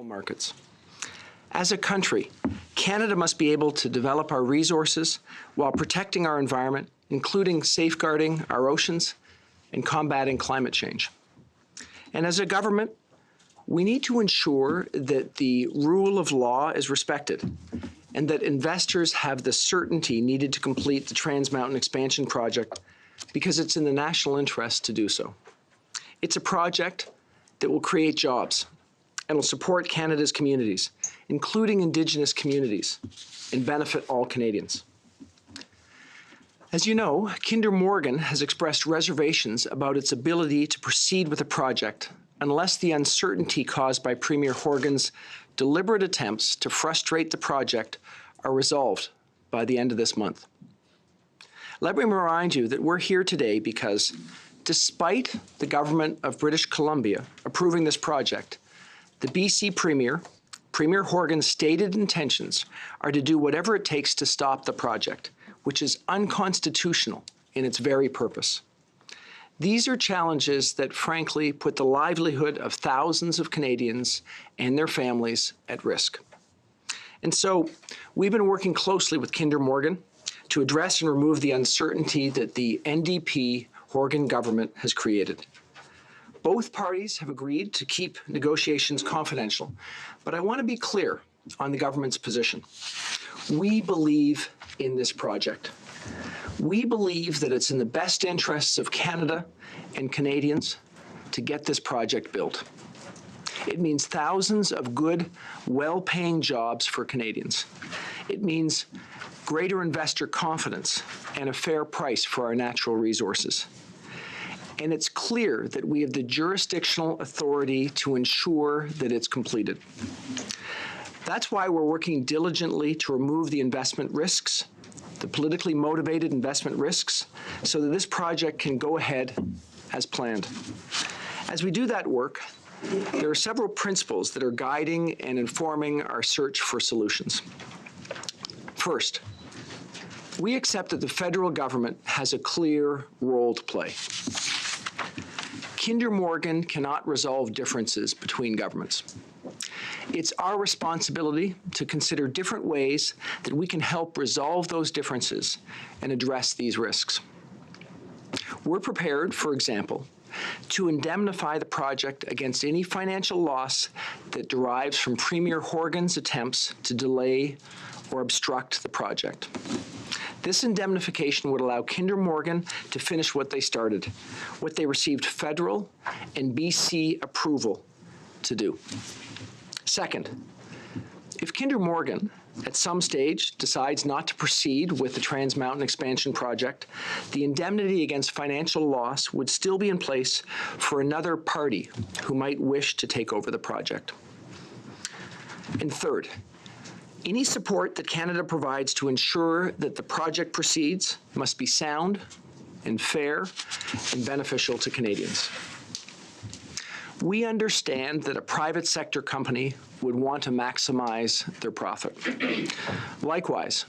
markets. As a country, Canada must be able to develop our resources while protecting our environment, including safeguarding our oceans and combating climate change. And as a government, we need to ensure that the rule of law is respected and that investors have the certainty needed to complete the Trans Mountain Expansion project because it's in the national interest to do so. It's a project that will create jobs and will support Canada's communities, including Indigenous communities, and benefit all Canadians. As you know, Kinder Morgan has expressed reservations about its ability to proceed with the project unless the uncertainty caused by Premier Horgan's deliberate attempts to frustrate the project are resolved by the end of this month. Let me remind you that we're here today because, despite the government of British Columbia approving this project, the BC Premier, Premier Horgan's stated intentions are to do whatever it takes to stop the project, which is unconstitutional in its very purpose. These are challenges that frankly put the livelihood of thousands of Canadians and their families at risk. And so we've been working closely with Kinder Morgan to address and remove the uncertainty that the NDP Horgan government has created. Both parties have agreed to keep negotiations confidential, but I want to be clear on the government's position. We believe in this project. We believe that it's in the best interests of Canada and Canadians to get this project built. It means thousands of good, well-paying jobs for Canadians. It means greater investor confidence and a fair price for our natural resources. And it's clear that we have the jurisdictional authority to ensure that it's completed. That's why we're working diligently to remove the investment risks, the politically motivated investment risks, so that this project can go ahead as planned. As we do that work, there are several principles that are guiding and informing our search for solutions. First, we accept that the federal government has a clear role to play. Kinder Morgan cannot resolve differences between governments. It's our responsibility to consider different ways that we can help resolve those differences and address these risks. We're prepared, for example, to indemnify the project against any financial loss that derives from Premier Horgan's attempts to delay or obstruct the project. This indemnification would allow Kinder Morgan to finish what they started, what they received federal and BC approval to do. Second, if Kinder Morgan at some stage decides not to proceed with the Trans Mountain Expansion project, the indemnity against financial loss would still be in place for another party who might wish to take over the project. And third, any support that Canada provides to ensure that the project proceeds must be sound and fair and beneficial to Canadians. We understand that a private sector company would want to maximize their profit. Likewise,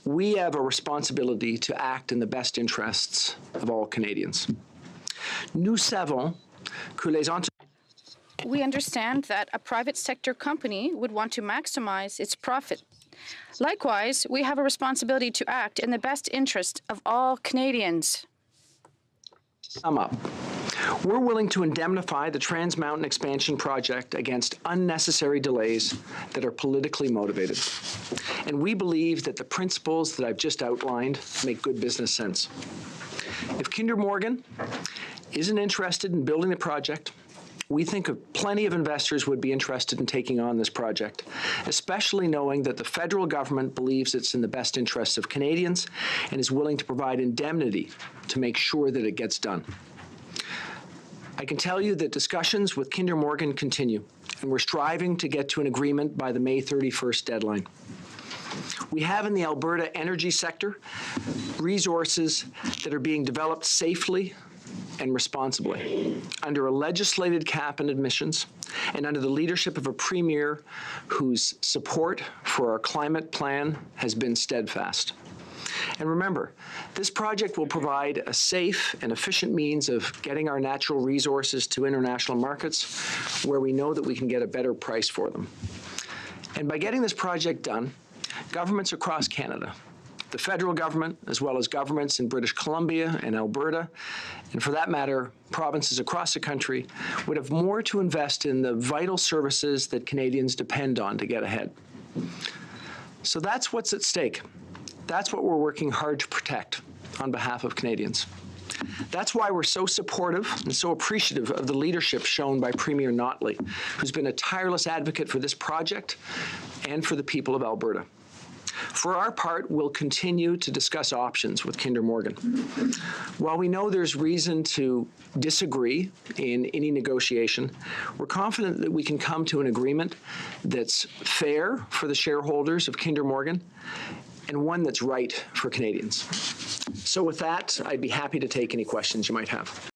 we have a responsibility to act in the best interests of all Canadians. Nous savons que les We understand that a private sector company would want to maximize its profit. Likewise, we have a responsibility to act in the best interest of all Canadians. To sum up, we're willing to indemnify the Trans Mountain Expansion project against unnecessary delays that are politically motivated. And we believe that the principles that I've just outlined make good business sense. If Kinder Morgan isn't interested in building the project, we think plenty of investors would be interested in taking on this project, especially knowing that the federal government believes it's in the best interests of Canadians and is willing to provide indemnity to make sure that it gets done. I can tell you that discussions with Kinder Morgan continue, and we're striving to get to an agreement by the May 31st deadline. We have in the Alberta energy sector resources that are being developed safely and responsibly under a legislated cap on emissions and under the leadership of a premier whose support for our climate plan has been steadfast. And remember, this project will provide a safe and efficient means of getting our natural resources to international markets where we know that we can get a better price for them. And by getting this project done, governments across Canada, the federal government, as well as governments in British Columbia and Alberta, and for that matter, provinces across the country, would have more to invest in the vital services that Canadians depend on to get ahead. So that's what's at stake. That's what we're working hard to protect on behalf of Canadians. That's why we're so supportive and so appreciative of the leadership shown by Premier Notley, who's been a tireless advocate for this project and for the people of Alberta. For our part, we'll continue to discuss options with Kinder Morgan. While we know there's reason to disagree in any negotiation, we're confident that we can come to an agreement that's fair for the shareholders of Kinder Morgan and one that's right for Canadians. So with that, I'd be happy to take any questions you might have.